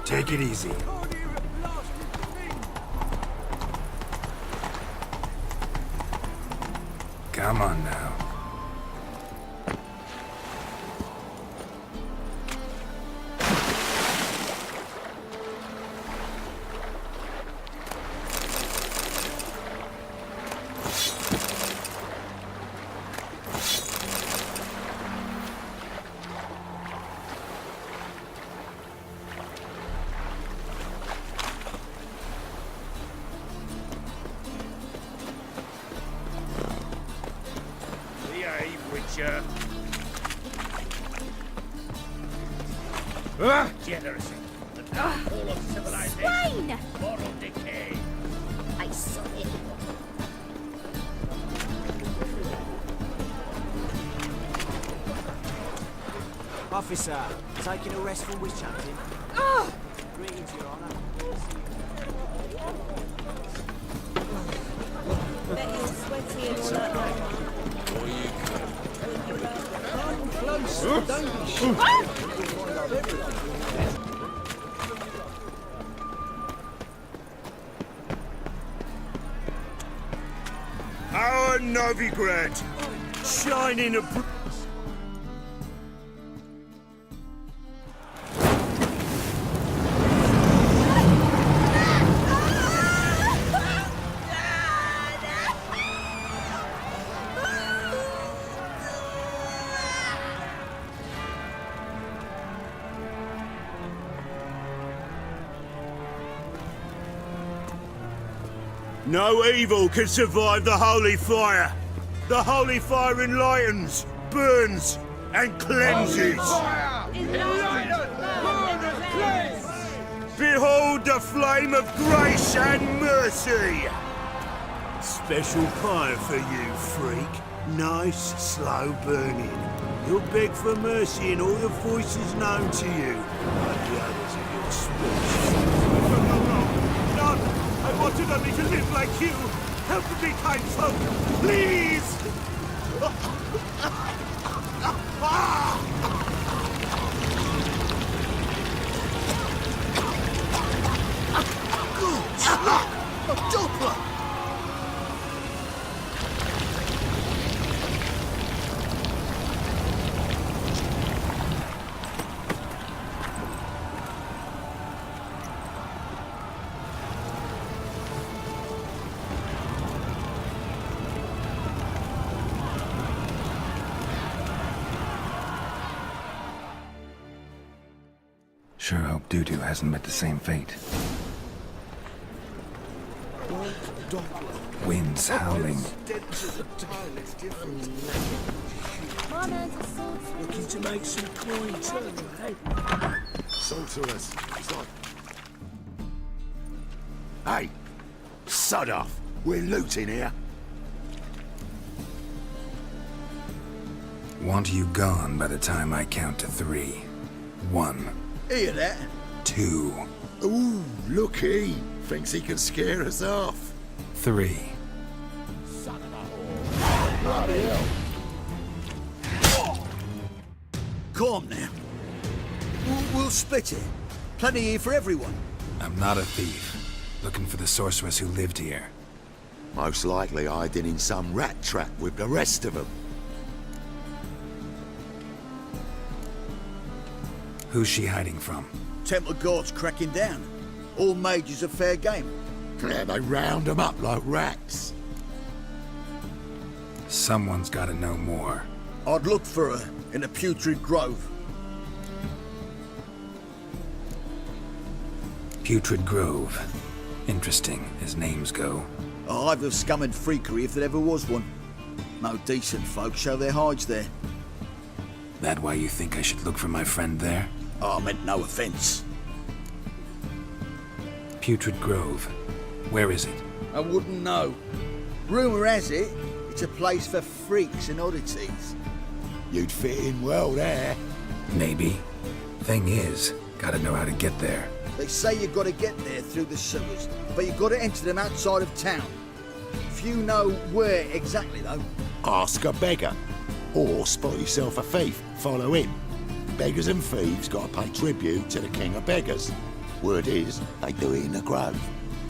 Take it easy. Come on now. Generosity. The downfall of civilization. Swine! Moral decay. I saw it. Officer, taking a rest from witch hunting. Oh! Greetings, Your Honor. Bet you're sweaty and all that. Come close, don't be shy. Our Novigrad, shining a No evil can survive the holy fire. The holy fire enlightens, burns, and cleanses. Behold the flame of grace and mercy. Special fire for you, freak. Nice, slow burning. You'll beg for mercy in all the voices known to you, like the others of your species. None! I wanted only to live like you! Help me, kind folk! Please! A doppler! Sure hope Dudu hasn't met the same fate. Winds howling. Looking to make some coin, turn your head. Sorceress. It's like... Hey! Sod off! We're looting here. Want you gone by the time I count to 3. 1. Hear that? 2. Ooh, looky! Thinks he can scare us off. 3. Calm now. We'll split it. Plenty here for everyone. I'm not a thief. Looking for the sorceress who lived here. Most likely hiding in some rat trap with the rest of them. Who's she hiding from? Temple Guard's cracking down. All mages are fair game. Yeah, they round them up like rats. Someone's gotta know more. I'd look for her in a putrid grove. Putrid Grove. Interesting, as names go. A hive of scum and freakery if there ever was one. No decent folk show their hides there. That why you think I should look for my friend there? I meant no offence. Putrid Grove. Where is it? I wouldn't know. Rumour has it, it's a place for freaks and oddities. You'd fit in well there. Maybe. Thing is, gotta know how to get there. They say you gotta get there through the sewers, but you gotta enter them outside of town. Few know where exactly, though. Ask a beggar. Or spot yourself a thief. Follow him. Beggars and thieves gotta pay tribute to the king of beggars. Word is, they do it in the grove.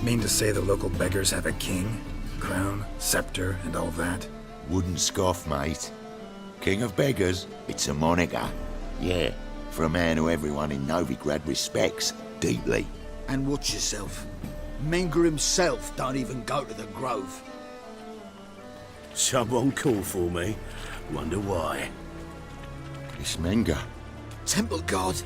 Mean to say the local beggars have a king, crown, scepter, and all that? Wouldn't scoff, mate. King of beggars, it's a moniker. Yeah, for a man who everyone in Novigrad respects deeply. And watch yourself. Menger himself don't even go to the grove. Someone call for me. Wonder why. It's Menger. Temple guard.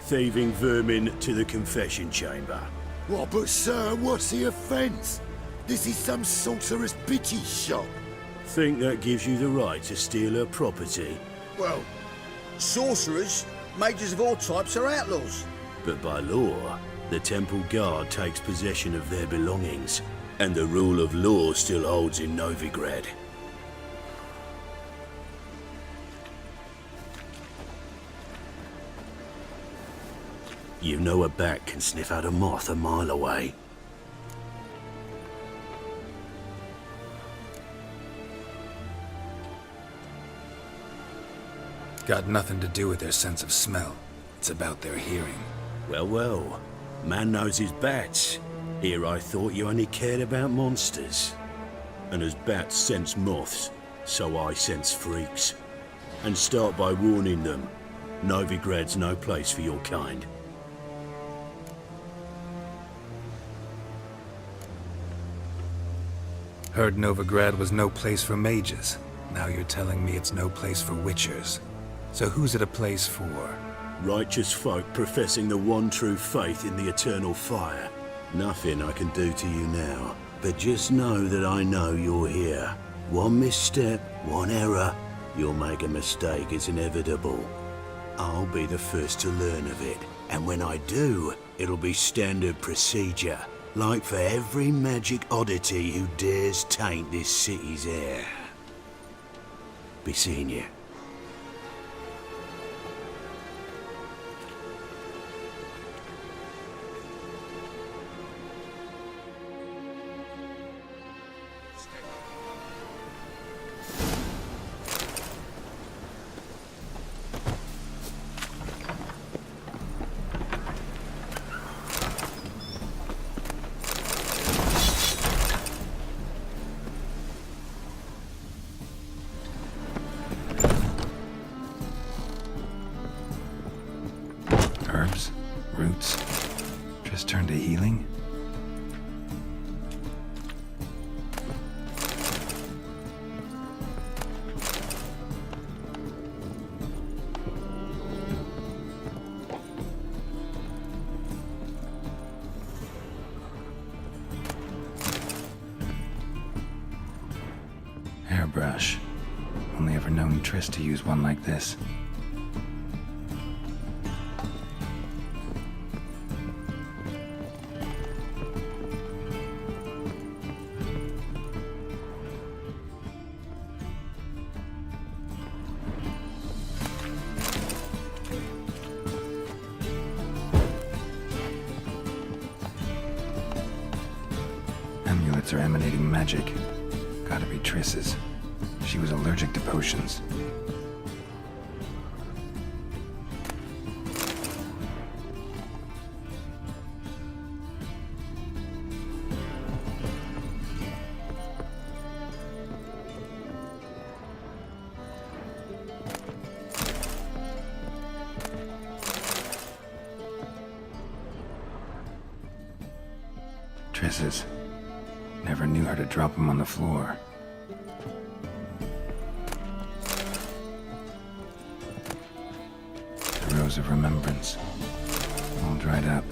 Thieving vermin to the confession chamber. What, but sir, what's the offence? This is some sorcerer's pity shop. Think that gives you the right to steal her property? Well, sorcerers, mages of all types are outlaws. But by law, the temple guard takes possession of their belongings, and the rule of law still holds in Novigrad. You know a bat can sniff out a moth a mile away. Got nothing to do with their sense of smell. It's about their hearing. Well, well. Man knows his bats. Here I thought you only cared about monsters. And as bats sense moths, so I sense freaks. And start by warning them. Novigrad's no place for your kind. Heard Novigrad was no place for mages. Now you're telling me it's no place for witchers. So who's it a place for? Righteous folk professing the one true faith in the eternal fire. Nothing I can do to you now, but just know that I know you're here. One misstep, one error, you'll make a mistake, it's inevitable. I'll be the first to learn of it, and when I do, it'll be standard procedure, like for every magic oddity who dares taint this city's air. Be seeing you. Herbs? Roots? Just turn to healing? Hairbrush. Only ever known Triss to use one like this. Amulets are emanating magic. Gotta be Triss's. She was allergic to potions. Triss's. Never knew how to drop them on the floor. The rose of remembrance. All dried up.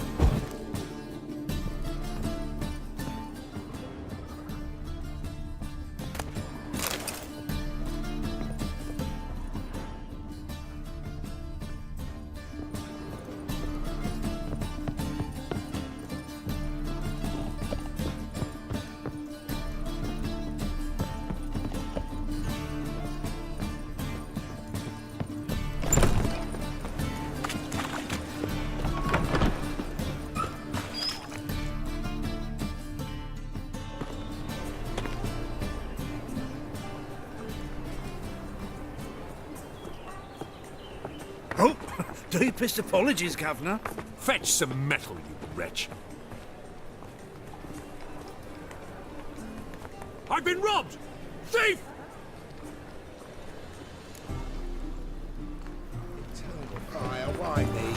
Oh, deepest apologies, Governor. Fetch some metal, you wretch. I've been robbed! Thief! Fire, why me?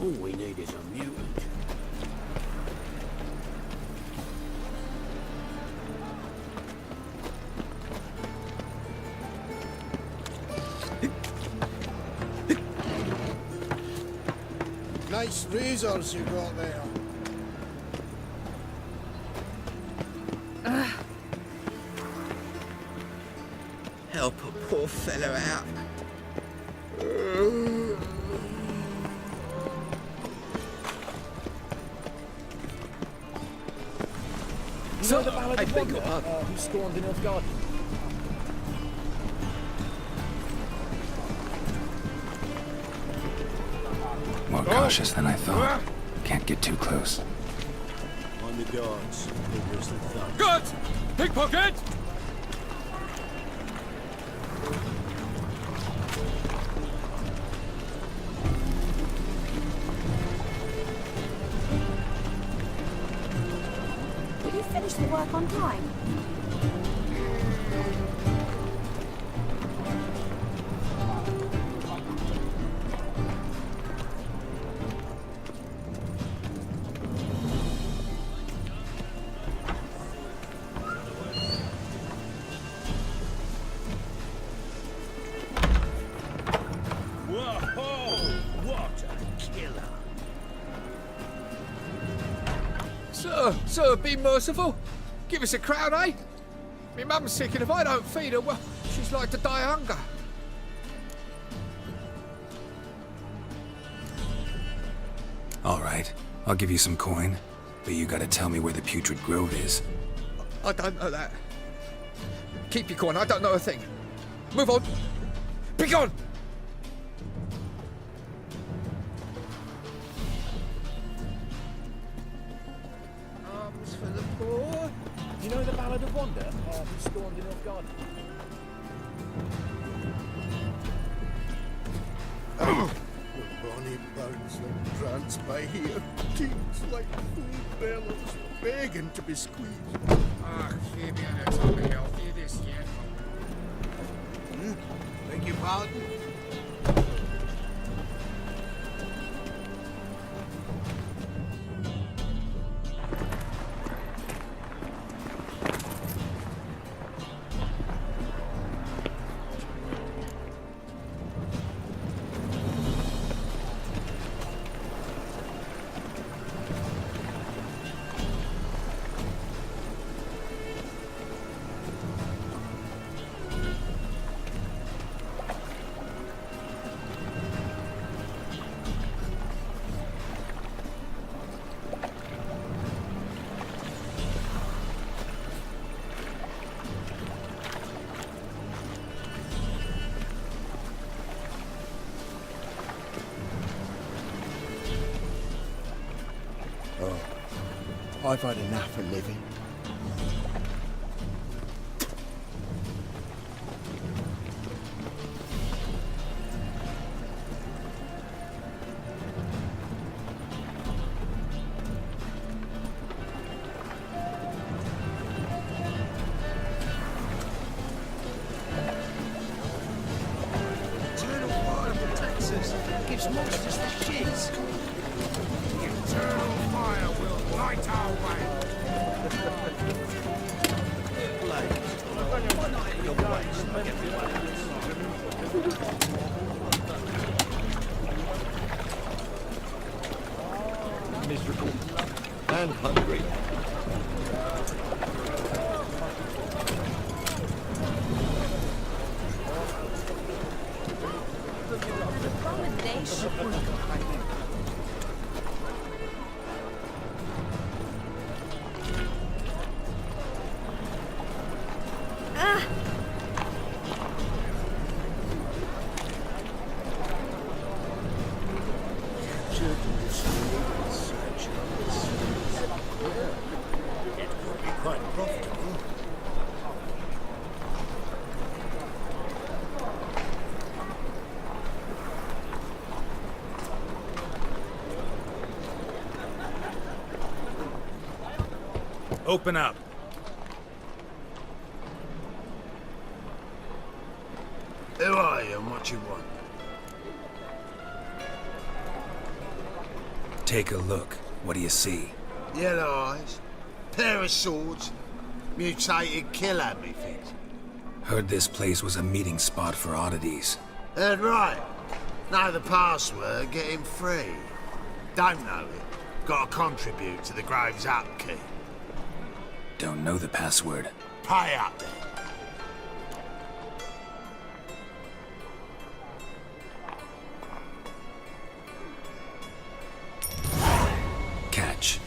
All we need is a mutant. Nice razors you got there. Help a poor fellow out. So the ballad of Wanderer, who scorned in Nilfgaard. More cautious than I thought. Can't get too close. On the guards. Fingers the thumb. Good! Pickpocket! Did you finish the work on time? Whoa! What a killer! Sir, be merciful. Give us a crown, eh? Me mum's sick, and if I don't feed her, well, she's like to die of hunger. All right, I'll give you some coin, but you gotta tell me where the putrid grove is. I don't know that. Keep your coin, I don't know a thing. Move on. Be gone! Arms for the poor. You know the ballad of Wanderer, who scorned in Nilfgaard? Bonnie birds that prance by here, teams like full bellows, begging to be squeezed. Beg your pardon? I've had enough of living. Eternal fire protects us. Gives monsters the shits. Eternal fire will light our way. Miserable and hungry. Abomination. Open up. Who are you and what you want? Take a look. What do you see? Yellow eyes, pair of swords, mutated killer, methinks. Heard this place was a meeting spot for oddities. Heard right. Know the password, get him free. Don't know it. Gotta contribute to the Grave's upkeep. Don't know the password. Pay up then. Catch.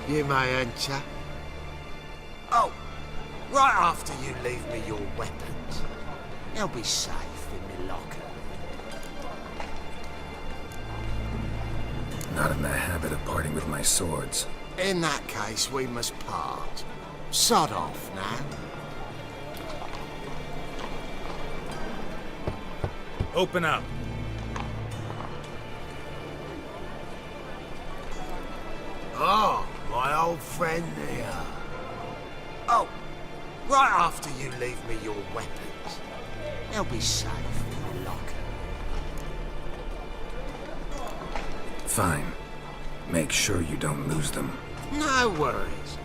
You may enter. Oh, right after you leave me your weapons. They'll be safe in my locker. Not in the habit of parting with my swords. In that case, we must part. Sod off now. Open up. Oh, my old friend here. Oh, right after you leave me your weapons. They'll be safe in the locker. Fine. Make sure you don't lose them. No worries.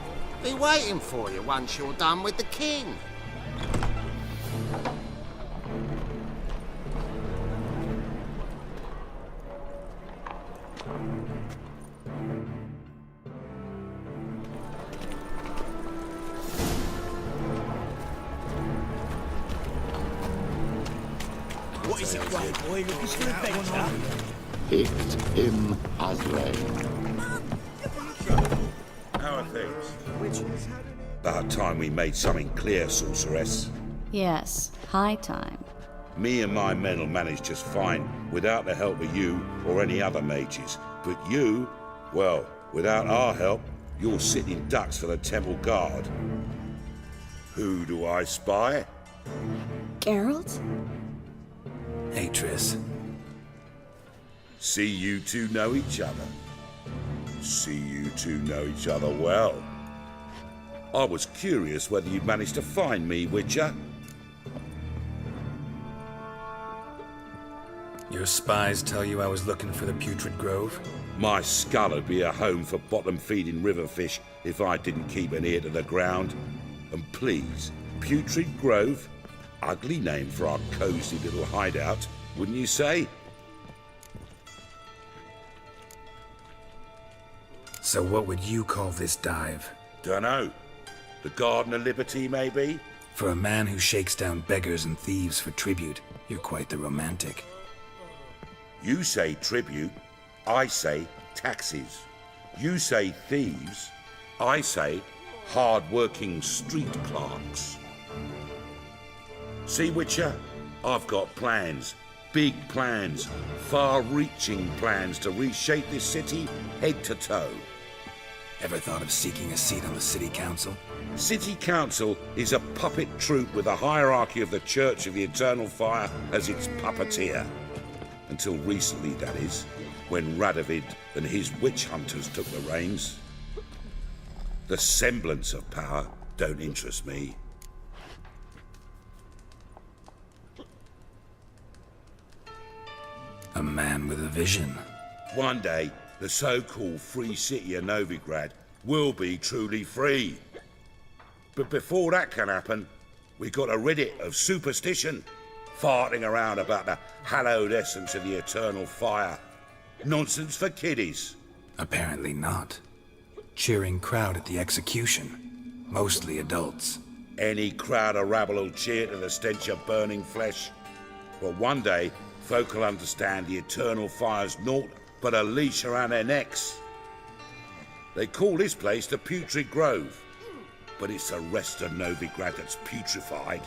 Be waiting for you once you're done with the king. What is it, great boy? Looking for adventure? Picked him as lay. How are things? About time we made something clear, sorceress. Yes, high time. Me and my men will manage just fine without the help of you or any other mages. But you, well, without our help, you're sitting ducks for the temple guard. Who do I spy? Geralt? Hey, Triss. See you two know each other. See you two know each other well. I was curious whether you'd managed to find me, Witcher. Your spies tell you I was looking for the Putrid Grove? My skull would be a home for bottom-feeding river fish if I didn't keep an ear to the ground. And please, Putrid Grove? Ugly name for our cozy little hideout, wouldn't you say? So what would you call this dive? Dunno. The Garden of Liberty, maybe? For a man who shakes down beggars and thieves for tribute, you're quite the romantic. You say tribute, I say taxes. You say thieves, I say hard-working street clerks. See, Witcher, I've got plans. Big plans. Far-reaching plans to reshape this city head to toe. Ever thought of seeking a seat on the city council? City Council is a puppet troupe with the hierarchy of the Church of the Eternal Fire as its puppeteer. Until recently, that is, when Radovid and his witch hunters took the reins. The semblance of power don't interest me. A man with a vision. One day, the so-called free city of Novigrad will be truly free. But before that can happen, we got to rid it of superstition, farting around about the hallowed essence of the eternal fire. Nonsense for kiddies. Apparently not. Cheering crowd at the execution. Mostly adults. Any crowd of rabble will cheer to the stench of burning flesh. But one day, folk will understand the eternal fire's naught but a leash around their necks. They call this place the Putrid Grove, but it's the rest of Novigrad that's putrefied.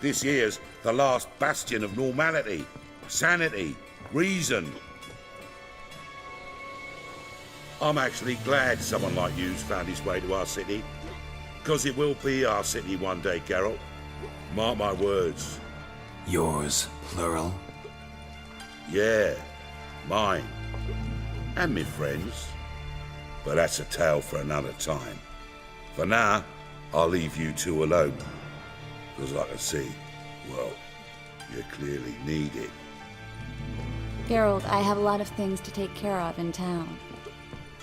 This here's the last bastion of normality, sanity, reason. I'm actually glad someone like you's found his way to our city, because it will be our city one day, Geralt. Mark my words. Yours, plural. Yeah, mine. And me friends. But that's a tale for another time. For now, I'll leave you two alone. Because I can see, well, you clearly need it. Geralt, I have a lot of things to take care of in town.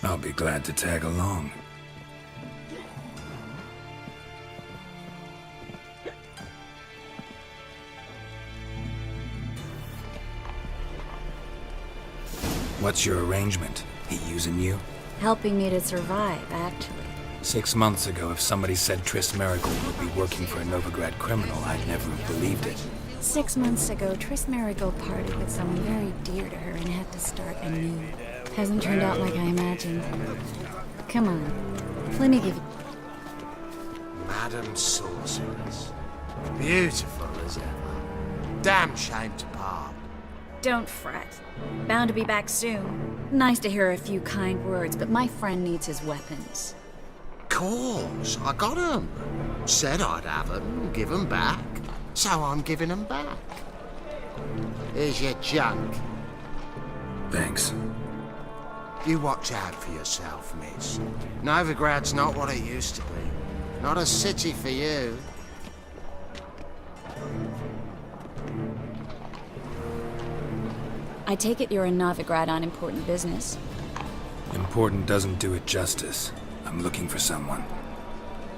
I'll be glad to tag along. What's your arrangement? He using you? Helping me to survive, actually. 6 months ago, if somebody said Triss Merigold would be working for a Novigrad criminal, I'd never have believed it. 6 months ago, Triss Merigold parted with someone very dear to her and had to start anew. Hasn't turned out like I imagined. Come on, let me give you... Madam Sorceress. Beautiful as ever. Damn shame to part. Don't fret. Bound to be back soon. Nice to hear a few kind words, but my friend needs his weapons. Course, I got 'em. Said I'd have 'em, give 'em back. So I'm giving 'em back. Here's your junk. Thanks. You watch out for yourself, miss. Novigrad's not what it used to be. Not a city for you. I take it you're in Novigrad on important business. Important doesn't do it justice. I'm looking for someone.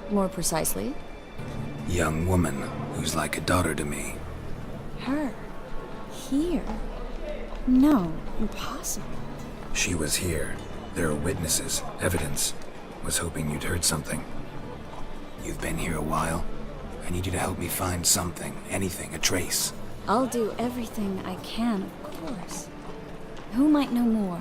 More precisely? Young woman who's like a daughter to me. Her? Here? No, impossible. She was here. There are witnesses, evidence. Was hoping you'd heard something. You've been here a while. I need you to help me find something, anything, a trace. I'll do everything I can, of course. Who might know more?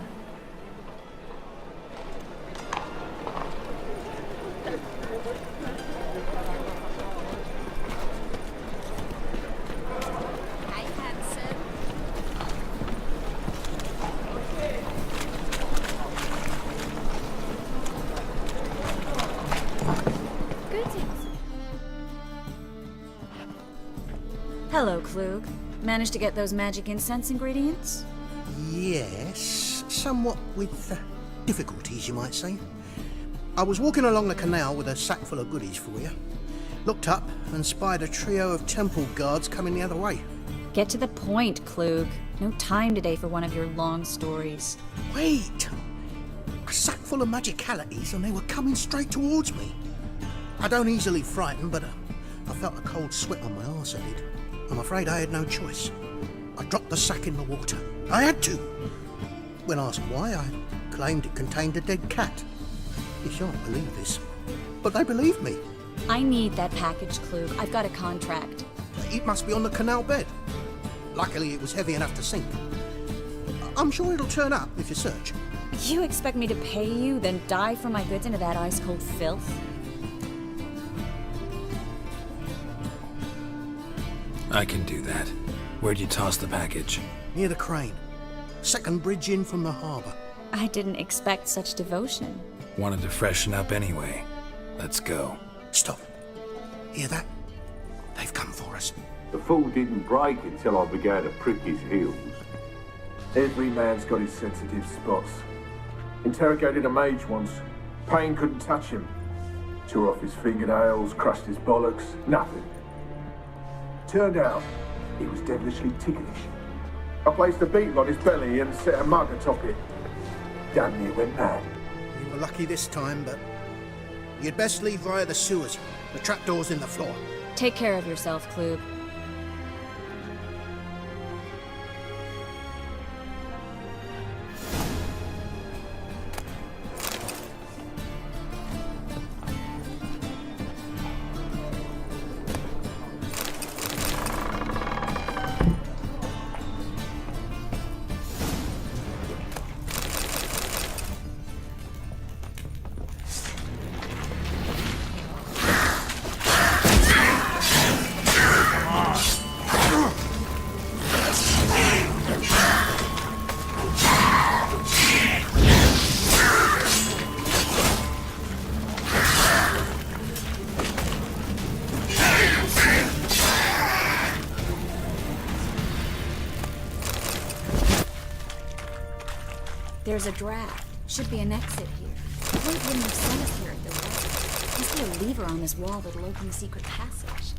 Hello, Klug. Managed to get those magic incense ingredients? Yes, somewhat with difficulties, you might say. I was walking along the canal with a sack full of goodies for you. Looked up and spied a trio of temple guards coming the other way. Get to the point, Klug. No time today for one of your long stories. Wait! A sack full of magicalities and they were coming straight towards me. I don't easily frighten, but I felt a cold sweat on my arse, I did. I'm afraid I had no choice. I dropped the sack in the water. I had to. When asked why, I claimed it contained a dead cat. You shan't believe this, but they believed me. I need that package, Klug. I've got a contract. It must be on the canal bed. Luckily, it was heavy enough to sink. I'm sure it'll turn up if you search. You expect me to pay you, then dive for my goods into that ice-cold filth? I can do that. Where'd you toss the package? Near the crane. Second bridge in from the harbour. I didn't expect such devotion. Wanted to freshen up anyway. Let's go. Stop. Hear that? They've come for us. The fool didn't break until I began to prick his heels. Every man's got his sensitive spots. Interrogated a mage once. Pain couldn't touch him. Tore off his fingernails, crushed his bollocks, nothing. Turned out, he was devilishly ticklish. I placed a beetle on his belly and set a mug atop it. Damn near went mad. You were lucky this time, but you'd best leave via the sewers. The trapdoor's in the floor. Take care of yourself, Klug. There's a draft. Should be an exit here. Wait, wouldn't have sent us here if there wasn't. Must be a lever on this wall that'll open the secret passage.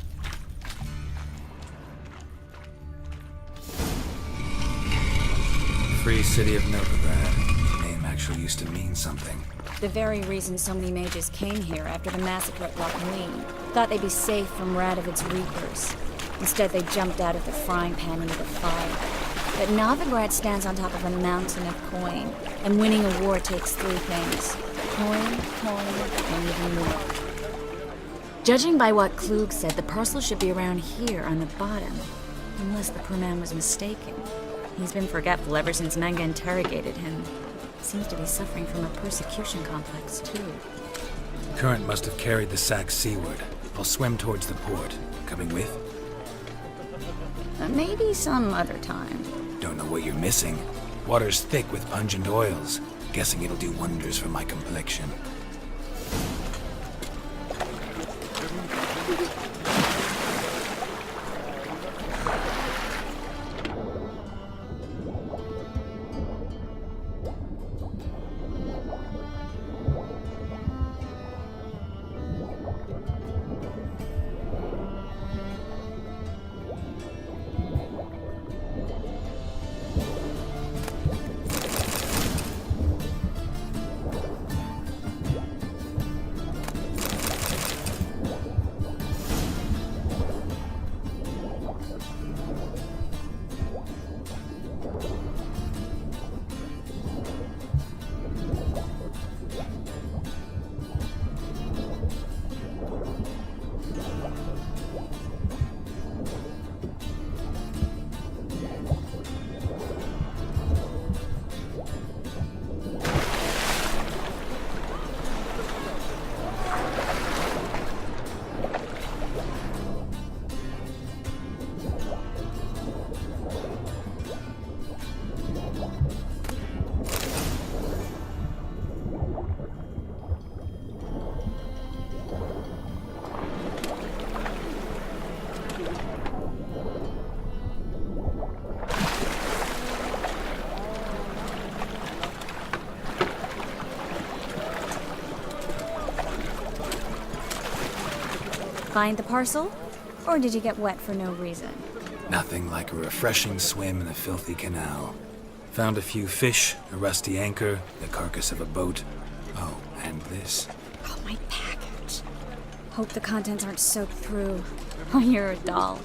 Free city of Novigrad. Name actually used to mean something. The very reason so many mages came here after the massacre at Lochween. Thought they'd be safe from Radovid's reapers. Instead, they jumped out of the frying pan into the fire. But Novigrad stands on top of a mountain of coin, and winning a war takes three things. Coin, and even more. Judging by what Klug said, the parcel should be around here on the bottom. Unless the poor man was mistaken. He's been forgetful ever since Manga interrogated him. Seems to be suffering from a persecution complex, too. Current must have carried the sack seaward. I'll swim towards the port. Coming with? Maybe some other time. Don't know what you're missing. Water's thick with pungent oils. Guessing it'll do wonders for my complexion. Find the parcel? Or did you get wet for no reason? Nothing like a refreshing swim in a filthy canal. Found a few fish, a rusty anchor, the carcass of a boat. Oh, and this. Oh, my package. Hope the contents aren't soaked through. Oh, you're a doll.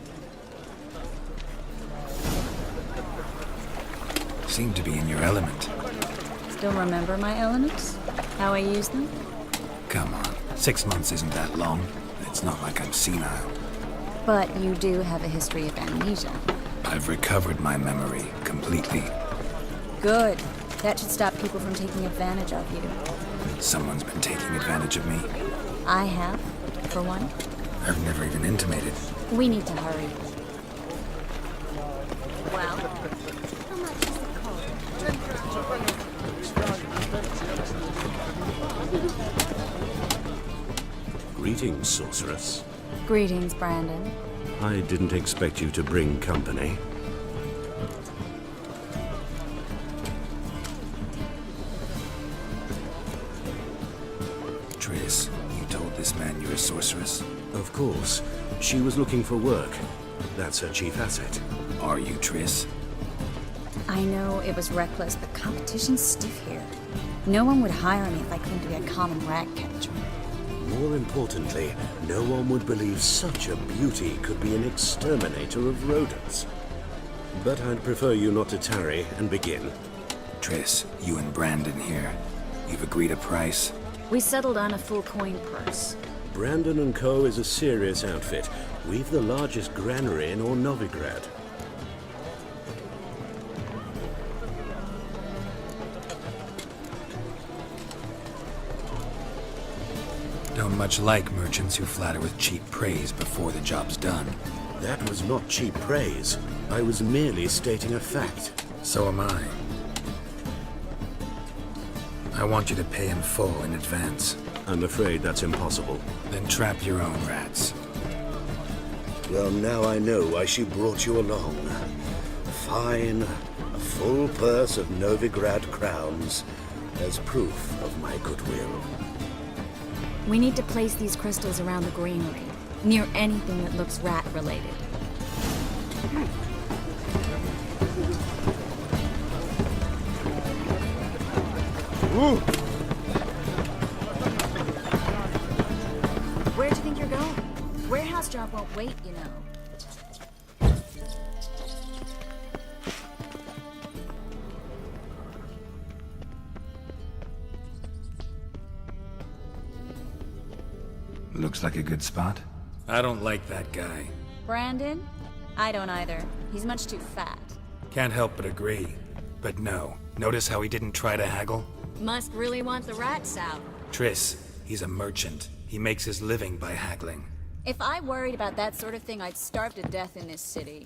Seem to be in your element. Still remember my elements? How I use them? Come on, 6 months isn't that long. It's not like I'm senile. But you do have a history of amnesia. I've recovered my memory completely. Good. That should stop people from taking advantage of you. Someone's been taking advantage of me. I have, for one. I've never even intimated. We need to hurry. Well, how much is it called? Greetings, sorceress. Greetings, Brandon. I didn't expect you to bring company. Triss, you told this man you're a sorceress? Of course. She was looking for work. That's her chief asset. Are you, Triss? I know it was reckless, but competition's stiff here. No one would hire me if I claimed to be a common rag catcher. More importantly, no one would believe such a beauty could be an exterminator of rodents. But I'd prefer you not to tarry and begin. Triss, you and Brandon here. You've agreed a price? We settled on a full coin purse. Brandon & Co. is a serious outfit. We've the largest granary in all Novigrad. Don't much like merchants who flatter with cheap praise before the job's done. That was not cheap praise. I was merely stating a fact. So am I. I want you to pay in full in advance. I'm afraid that's impossible. Then trap your own rats. Well, now I know why she brought you along. Fine. A full purse of Novigrad crowns. as proof of my goodwill. We need to place these crystals around the granary, near anything that looks rat-related. Where do you think you're going? Warehouse job won't wait, you know. Looks like a good spot. I don't like that guy. Brandon? I don't either. He's much too fat. Can't help but agree. But no. Notice how he didn't try to haggle? Must really want the rats out. Triss, he's a merchant. He makes his living by haggling. If I worried about that sort of thing, I'd starve to death in this city.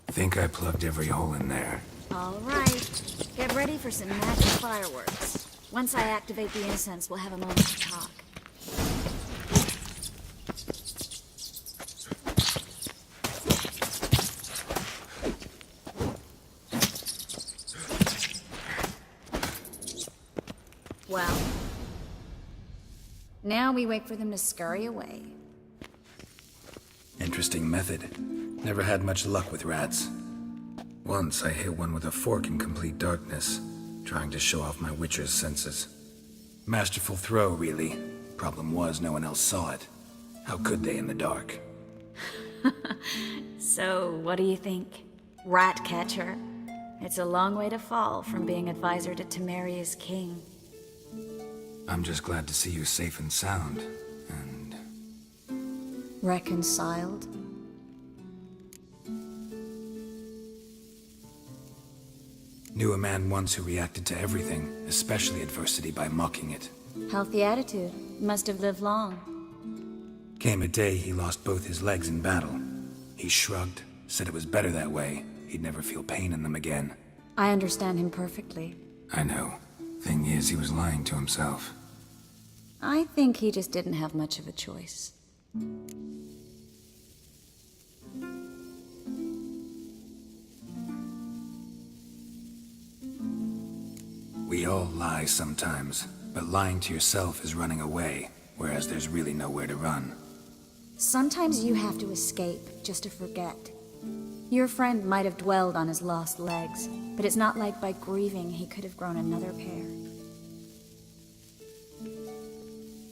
Think I plugged every hole in there. All right. Get ready for some magic fireworks. Once I activate the incense, we'll have a moment to talk. Well, now we wait for them to scurry away. Interesting method. Never had much luck with rats. Once I hit one with a fork in complete darkness, trying to show off my witcher's senses. Masterful throw, really. Problem was, no one else saw it. How could they in the dark? So, what do you think? Rat catcher? It's a long way to fall from being advisor to Temeria's king. I'm just glad to see you safe and sound, and... Reconciled? Knew a man once who reacted to everything, especially adversity, by mocking it. Healthy attitude. Must have lived long. Came a day he lost both his legs in battle. He shrugged, said it was better that way. He'd never feel pain in them again. I understand him perfectly. I know. Thing is, he was lying to himself. I think he just didn't have much of a choice. We all lie sometimes, but lying to yourself is running away, whereas there's really nowhere to run. Sometimes you have to escape, just to forget. Your friend might have dwelled on his lost legs, but it's not like by grieving he could have grown another pair.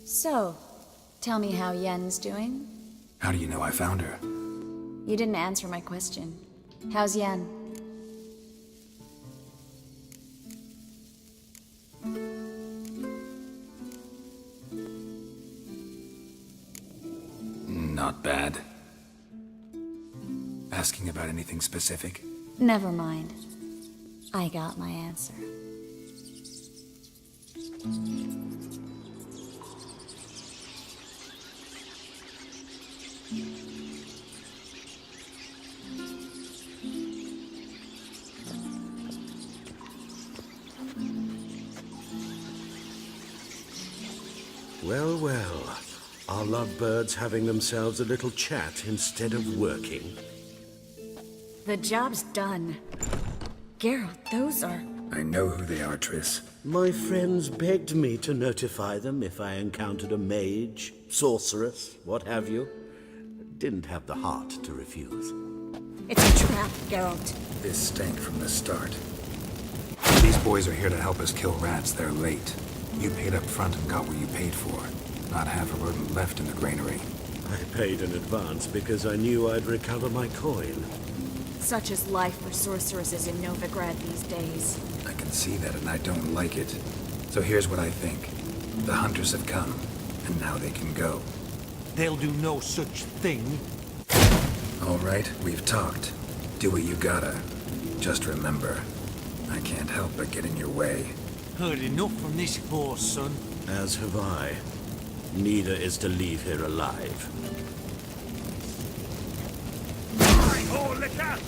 So, tell me how Yen's doing? How do you know I found her? You didn't answer my question. How's Yen? Not bad. Asking about anything specific? Never mind. I got my answer. Well, well. Are lovebirds having themselves a little chat instead of working? The job's done. Geralt, those are... I know who they are, Triss. My friends begged me to notify them if I encountered a mage, sorceress, what have you. Didn't have the heart to refuse. It's a trap, Geralt. This stank from the start. These boys are here to help us kill rats. They're late. You paid up front and got what you paid for. Not half a rodent left in the granary. I paid in advance because I knew I'd recover my coin. Such is life for sorceresses in Novigrad these days. I can see that, and I don't like it. So here's what I think. The hunters have come, and now they can go. They'll do no such thing. All right, we've talked. Do what you gotta. Just remember, I can't help but get in your way. Heard enough from this horse, son. As have I. Neither is to leave here alive. Oh, look out!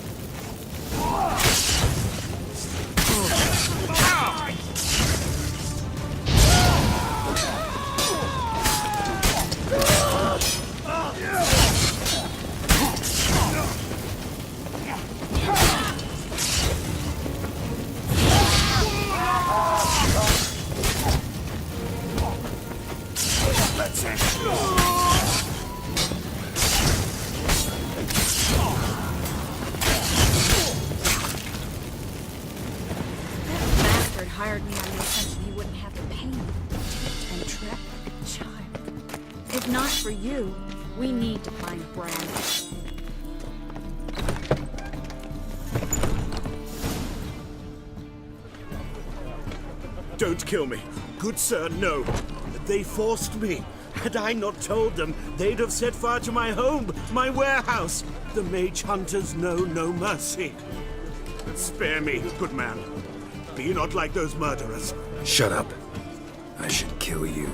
Hired me on the assumption he wouldn't have to pay me and trap a child. If not for you, we need to find Brand. Don't kill me. Good sir, no. They forced me. Had I not told them, they'd have set fire to my home, my warehouse. The mage hunters know no mercy. Spare me, good man. Be not like those murderers. Shut up. I should kill you.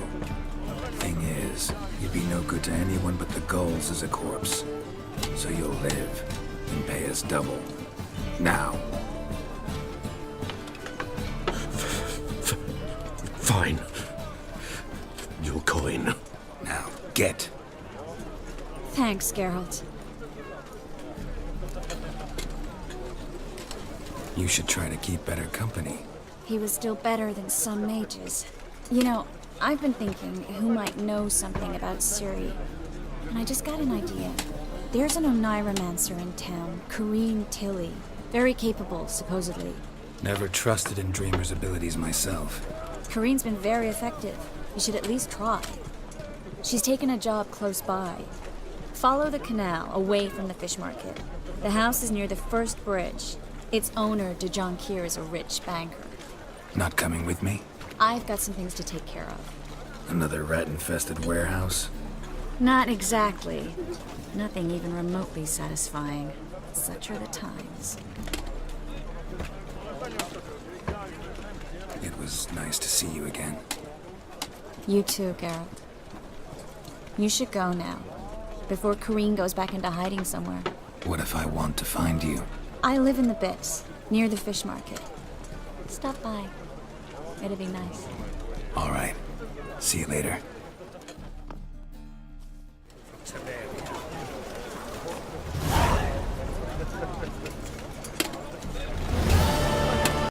Thing is, you'd be no good to anyone but the gulls as a corpse. So you'll live and pay us double. Now. Fine. Your coin. Now, get. Thanks, Geralt. You should try to keep better company. He was still better than some mages. You know, I've been thinking who might know something about Ciri. And I just got an idea. There's an Oneiromancer in town, Corrine Tilly. Very capable, supposedly. Never trusted in Dreamer's abilities myself. Corrine's been very effective. You should at least try. She's taken a job close by. Follow the canal, away from the fish market. The house is near the first bridge. Its owner, de Jonquier, is a rich banker. Not coming with me? I've got some things to take care of. Another rat-infested warehouse? Not exactly. Nothing even remotely satisfying. Such are the times. It was nice to see you again. You too, Geralt. You should go now, before Corrine goes back into hiding somewhere. What if I want to find you? I live in the Bits, near the fish market. Stop by. It'd be nice. All right. See you later.